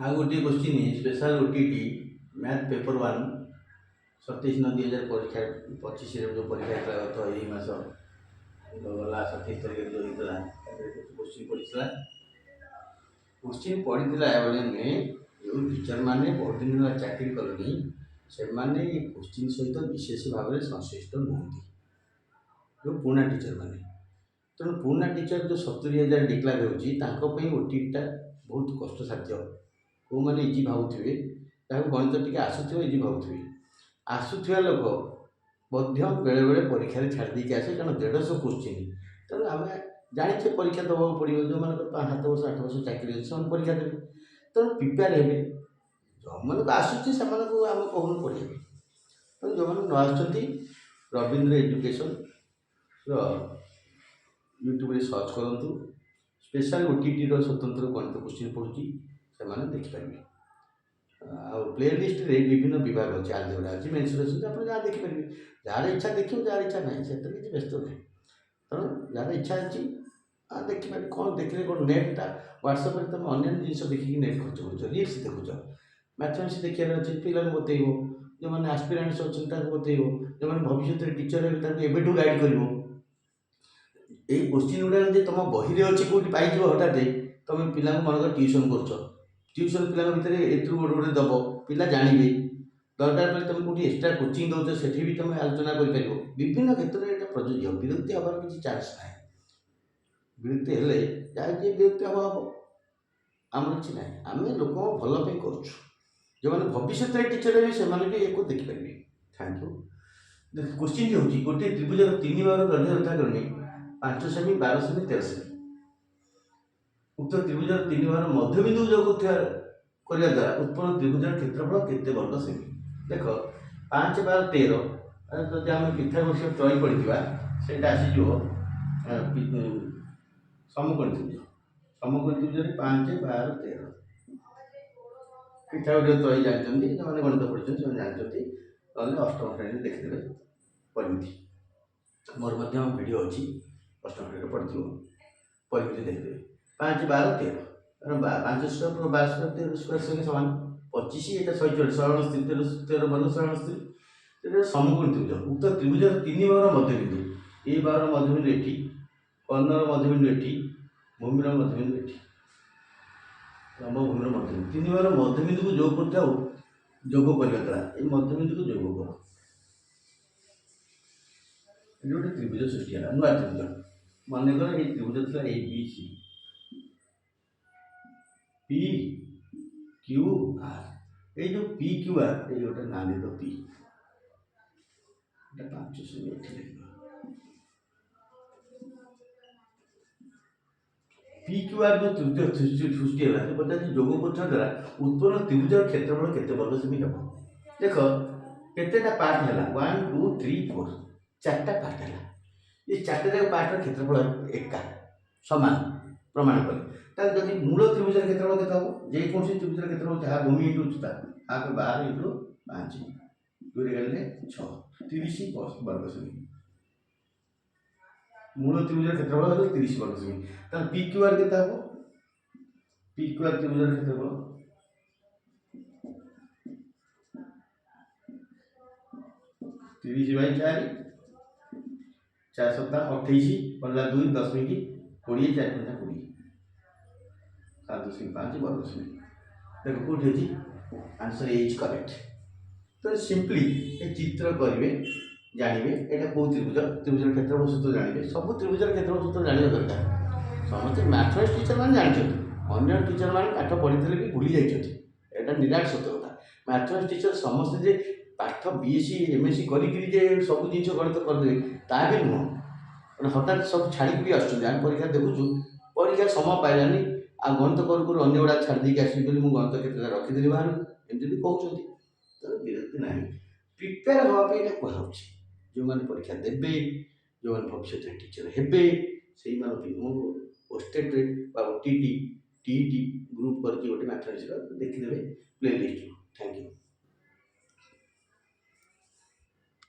ଆଉ ଗୋଟିଏ question special OTT math paper 1 27/9/2025 ଯେଉଁ ପରୀକ୍ଷା ହେଇଥିଲା ଗତ ଏଇ ମାସ ଗଲା 27 ତାରିଖରେ ଯେଉଁ ହେଇଥିଲା କୋଶ୍ଚିନ୍ ପଡ଼ିଥିଲା। କୋଶ୍ଚିନ୍ ପଡ଼ିଥିଲା ଏଭଳିଆ ନୁହେଁ, ଯେଉଁ ଟିଚରମାନେ ବହୁତ ଦିନ ହେଲା ଚାକିରି କଲେଣି ସେମାନେ ଏ କୋଶ୍ଚିନ୍ ସହିତ ବିଶେଷ ଭାବରେ ସଂଶ୍ଳିଷ୍ଟ ନୁହନ୍ତି, ଯେଉଁ ପୁରୁଣା ଟିଚରମାନେ। ତେଣୁ ପୁରୁଣା ଟିଚର ଯେଉଁ 70,000 ଡିକ୍ଲାର ହେଉଛି ତାଙ୍କ ପାଇଁ ଓଟିଟିଟା ବହୁତ କଷ୍ଟସାଧ୍ୟ। କେଉଁମାନେ ଇଜି ଭାବୁଥିବେ, ତାକୁ ଗଣିତ ଟିକେ ଆସୁଥିବ, ଇଜି ଭାବୁଥିବେ, ଆସୁଥିବା ଲୋକ ମଧ୍ୟ ବେଳେବେଳେ ପରୀକ୍ଷାରେ ଛାଡ଼ି ଦେଇକି ଆସେ, କାରଣ 150 କୋଶ୍ଚିନ୍। ତେଣୁ ଆମେ ଜାଣିଛେ ପରୀକ୍ଷା ଦେବାକୁ ପଡ଼ିବ। ଯେଉଁମାନଙ୍କର 7 ବର୍ଷ 8 ବର୍ଷ ଚାକିରି ଅଛି ସେମାନେ ପରୀକ୍ଷା ଦେବେ, ତେଣୁ ପ୍ରିପେୟାର ହେବେ। ଯେଉଁମାନଙ୍କୁ ଆସୁଛି ସେମାନଙ୍କୁ ଆମେ କହୁନୁ ପଢ଼ିବେ। ତେଣୁ ଯେଉଁମାନେ ନ ଆସୁଛନ୍ତି ରବୀନ୍ଦ୍ର ଏଜୁକେସନ୍ର ୟୁଟ୍ୟୁବରେ ସର୍ଚ୍ଚ କରନ୍ତୁ। ସ୍ପେଶାଲ ଓଟିଟିର ସ୍ୱତନ୍ତ୍ର ଗଣିତ କୋଶ୍ଚିନ୍ ପଡ଼ୁଛି, ସେମାନେ ଦେଖିପାରିବେ। ଆଉ ପ୍ଲେ ଲିଷ୍ଟରେ ବିଭିନ୍ନ ବିଭାଗ ଅଛି, ଆଲଜେବ୍ରା ଅଛି, ମେନ୍ସୁରେସନ୍ ଅଛି, ଆପଣ ଯାହା ଦେଖିପାରିବେ। ଯାହାର ଇଚ୍ଛା ଦେଖିବ, ଯାହାର ଇଚ୍ଛା ନାହିଁ ସେଥିରେ କିଛି ବ୍ୟସ୍ତ ନାହିଁ। ତେଣୁ ଯାହାର ଇଚ୍ଛା ଅଛି ଦେଖିପାରିବେ। କ'ଣ ଦେଖିଲେ କ'ଣ, ନେଟ୍ଟା ହ୍ୱାଟ୍ସଆପ୍ରେ ତୁମେ ଅନ୍ୟାନ୍ୟ ଜିନିଷ ଦେଖିକି ନେଟ୍ ଖର୍ଚ୍ଚ କରୁଛ, ରିଲ୍ସ ଦେଖୁଛ। ମ୍ୟାଥମେଟିକ୍ସ ଦେଖିବାର ଅଛି, ପିଲାଙ୍କୁ ବତେଇବ। ଯେଉଁମାନେ ଆସ୍ପିରାଣ୍ଟସ୍ ଅଛନ୍ତି ତାଙ୍କୁ ବତେଇବ। ଯେଉଁମାନେ ଭବିଷ୍ୟତରେ ଟିଚର ହେବେ ତାଙ୍କୁ ଏବେଠୁ ଗାଇଡ଼ କରିବ। ଏଇ କୋଶ୍ଚିନ୍ ଗୁଡ଼ାକ ଯଦି ତୁମ ବହିରେ ଅଛି କେଉଁଠି ପାଇଯିବ ହଠାତ୍, ତୁମେ ପିଲାଙ୍କୁ ମନେକର ଟ୍ୟୁସନ୍ କରୁଛ, ଟ୍ୟୁସନ୍ ପିଲାଙ୍କ ଭିତରେ ଏଥିରୁ ଗୋଟେ ଦେବ, ପିଲା ଜାଣିବେ। ଦରକାର ପଡ଼ିଲେ ତୁମେ କେଉଁଠି ଏକ୍ସଟ୍ରା କୋଚିଂ ଦେଉଛ, ସେଠି ବି ତୁମେ ଆଲୋଚନା କରିପାରିବ। ବିଭିନ୍ନ କ୍ଷେତ୍ରରେ ଏଇଟା ପ୍ରଯୁଜ୍ୟ। ବିରକ୍ତି ହେବାର କିଛି ଚାନ୍ସ ନାହିଁ। ବିରକ୍ତି ହେଲେ ଯାହା ଯିଏ ବିରକ୍ତି ହେବ ହେବ, ଆମର କିଛି ନାହିଁ। ଆମେ ଲୋକଙ୍କ ଭଲ ପାଇଁ କରୁଛୁ। ଯେଉଁମାନେ ଭବିଷ୍ୟତରେ ଟିଚର ହେବେ ସେମାନେ ବି ଏହାକୁ ଦେଖିପାରିବେ। Thank you. କୋଶ୍ଚିନ୍ ହେଉଛି, ଗୋଟିଏ ତ୍ରିଭୁଜର 3 ବାହୁର ଦୈର୍ଘ୍ୟ ଯଥାକ୍ରମେ 5 ସେମି, 12 ସେମି, 13 ସେମି। ଉକ୍ତ ତ୍ରିଭୁଜର 3 ବାହୁର ମଧ୍ୟବିନ୍ଦୁ ଯୋଗ କରିବା ଦ୍ୱାରା ଉତ୍ପନ୍ନ ତ୍ରିଭୁଜର କ୍ଷେତ୍ରଫଳ କେତେ ବର୍ଗ ସେମି? ଦେଖ, 5, 12, 13 ଯଦି ଆମେ ପିଥାଗୋରୀୟ ତ୍ରୟୀ ପଢ଼ିଥିବା ସେଇଟା ଆସିଯିବ ସମକୋଣୀ ତ୍ରିଭୁଜ। ସମକୋଣୀ ତ୍ରିଭୁଜରେ 5, 12, 13 ପିଥାଗୋରୀୟ ତ୍ରୟୀ ଜାଣିଛନ୍ତି, ଯେଉଁମାନେ ଗଣିତ ପଢ଼ିଛନ୍ତି ସେମାନେ ଜାଣିଛନ୍ତି। ନହେଲେ ଅଷ୍ଟମ ଶ୍ରେଣୀରେ ଦେଖିଦେବେ ପରିମିତି। ମୋର ମଧ୍ୟ ଭିଡ଼ିଓ ଅଛି, ଅଷ୍ଟମ ଶ୍ରେଣୀରେ ପଢ଼ିଥିବ, ପରିମିତି ଦେଖିଦେବେ। 5, 12, 13 5 ସ୍କୋୟାର 12 ସ୍କୋୟାର 13 ସ୍କୋୟାର ସଙ୍ଗେ ସମାନ 25। ଏଇଟା 140, 169, 13 ବର୍ଗ 169। ଏଇଟା ସମକୋଣୀ ତ୍ରିଭୁଜ। ଉକ୍ତ ତ୍ରିଭୁଜର 3 ବାହୁର ମଧ୍ୟବିନ୍ଦୁ, ଏ ବାହୁର ମଧ୍ୟବିନ୍ଦୁ ଏଠି, କର୍ଣ୍ଣର ମଧ୍ୟବିନ୍ଦୁ ଏଠି, ଭୂମିର ମଧ୍ୟବିନ୍ଦୁ ଏଠି, ଲମ୍ବ ଭୂମିର ମଧ୍ୟବିନ୍ଦୁ। 3 ବାହୁର ମଧ୍ୟବିନ୍ଦୁକୁ ଯୋଗ କରିଥାଉ, ଯୋଗ କରିବା ଦ୍ୱାରା এই ମଧ୍ୟବିନ୍ଦୁକୁ ଯୋଗ କର, ଏଠି ଗୋଟେ ତ୍ରିଭୁଜ ସୃଷ୍ଟି ହେଲା, ନୂଆ ତ୍ରିଭୁଜ। ମନେକର এই ତ୍ରିଭୁଜ ଥିଲା ଏ B C, P Q R. এই যে পি কিউ আর, এই গোটে না লিখ পি, এটা 5 সেমি এটি লিখব। পি কিউ আর जो তৃতীয় সৃষ্টি ହେଲା, ସେ ପଚାରିଛି ଯୋଗ କରୁଥିବା ଦ୍ୱାରା ଉତ୍ପନ୍ନ ତ୍ରିଭୁଜର କ୍ଷେତ୍ରଫଳ କେତେ ବର୍ଗ ସେମି ହେବ? ଦେଖ, କେତେଟା ପାର୍ଟ ହେଲା? 1, 2, 3, 4, 4ଟା ପାର୍ଟ ହେଲା। ଏ 4ଟା ପାର୍ଟର କ୍ଷେତ୍ରଫଳ ଏକା ସମାନ ପ୍ରମାଣ କଲେ। ତାହେଲେ ଯଦି ମୂଳ ତ୍ରିଭୁଜର କ୍ଷେତ୍ରଫଳ କେତେ ହେବ? ଯେକୌଣସି ତ୍ରିଭୁଜର କ୍ଷେତ୍ରଫଳ ଯାହା ଭୂମି ଇଣ୍ଟୁ ଉଚ୍ଚତା, ହାଫ୍ 12 ଇଣ୍ଟୁ 5, 2 ରେ ଗଲେ 6, 30 ବର୍ଗ ସେମି। ମୂଳ ତ୍ରିଭୁଜର କ୍ଷେତ୍ରଫଳ ହେଲା 30 ବର୍ଗ ସେମି। ତାହେଲେ ପି କ୍ୟୁ ଆର୍ କେତେ ହେବ? ପି କ୍ୟୁ ଆର୍ ତ୍ରିଭୁଜର କ୍ଷେତ୍ରଫଳ 30/4, 4 7 28, ପଡ଼ିଲା 2, 10 ମିନିଟ୍ 20, 4 5 20, 7.5 ବର୍ଗ ସେମି। ଦେଖ କେଉଁଠି ଅଛି ଆନ୍ସର ଇଜ୍ କରେକ୍ଟ। ତ ସିମ୍ପଲି ଏ ଚିତ୍ର କରିବେ, ଜାଣିବେ ଏଇଟା କେଉଁ ତ୍ରିଭୁଜ, ତ୍ରିଭୁଜର କ୍ଷେତ୍ରଫଳ ସୂତ୍ର ଜାଣିବେ। ସବୁ ତ୍ରିଭୁଜର କ୍ଷେତ୍ରଫଳ ସୂତ୍ର ଜାଣିବା ଦରକାର। ସମସ୍ତେ ମ୍ୟାଥମେଟିକ୍ସ ଟିଚରମାନେ ଜାଣିଛନ୍ତି, ଅନ୍ୟ ଟିଚରମାନେ ପାଠ ପଢ଼ିଥିଲେ ବି ଭୁଲି ଯାଇଛନ୍ତି। ଏଇଟା ନିରାଟ ସତ୍ୟ କଥା। ମ୍ୟାଥମେଟିକ୍ସ ଟିଚର ସମସ୍ତେ ଯେ ପାଠ BSc MSc କରିକିରି ଯେ ସବୁ ଜିନିଷ ଗଣିତ କରିଦେବେ ତା ବି ନୁହଁ। ହଠାତ୍ ସବୁ ଛାଡ଼ିକି ବି ଆସୁଛନ୍ତି। ଆମେ ପରୀକ୍ଷା ଦେଖୁଛୁ, ପରୀକ୍ଷା ସମୟ ପାଇଲାନି, ଆଉ ଗଣିତ କରୁ କରୁ ଅନ୍ୟ ଗୁଡ଼ାକ ଛାଡ଼ି ଦେଇକି ଆସିବି ବୋଲି ମୁଁ ଗଣିତ କେତେଟା ରଖିଦେଲି ବାହାରକୁ, ଏମିତି ବି କହୁଛନ୍ତି। ତେଣୁ ବିରକ୍ତି ନାହିଁ, ପ୍ରିପେୟାର ହେବା ପାଇଁ ଏଇଟା କୁହାହେଉଛି। ଯେଉଁମାନେ ପରୀକ୍ଷା ଦେବେ, ଯେଉଁମାନେ ଭବିଷ୍ୟତରେ ଟିଚର ହେବେ, ସେଇମାନଙ୍କୁ ମୁଁ ଓଷ୍ଟେଟ୍ରେ ବା OTT TET ଗ୍ରୁପ୍ କରିକି ଗୋଟେ ମ୍ୟାଥମେଟିକ୍ସର ଦେଖିଦେବେ ପ୍ଲେ ଲିଷ୍ଟରୁ। Thank you.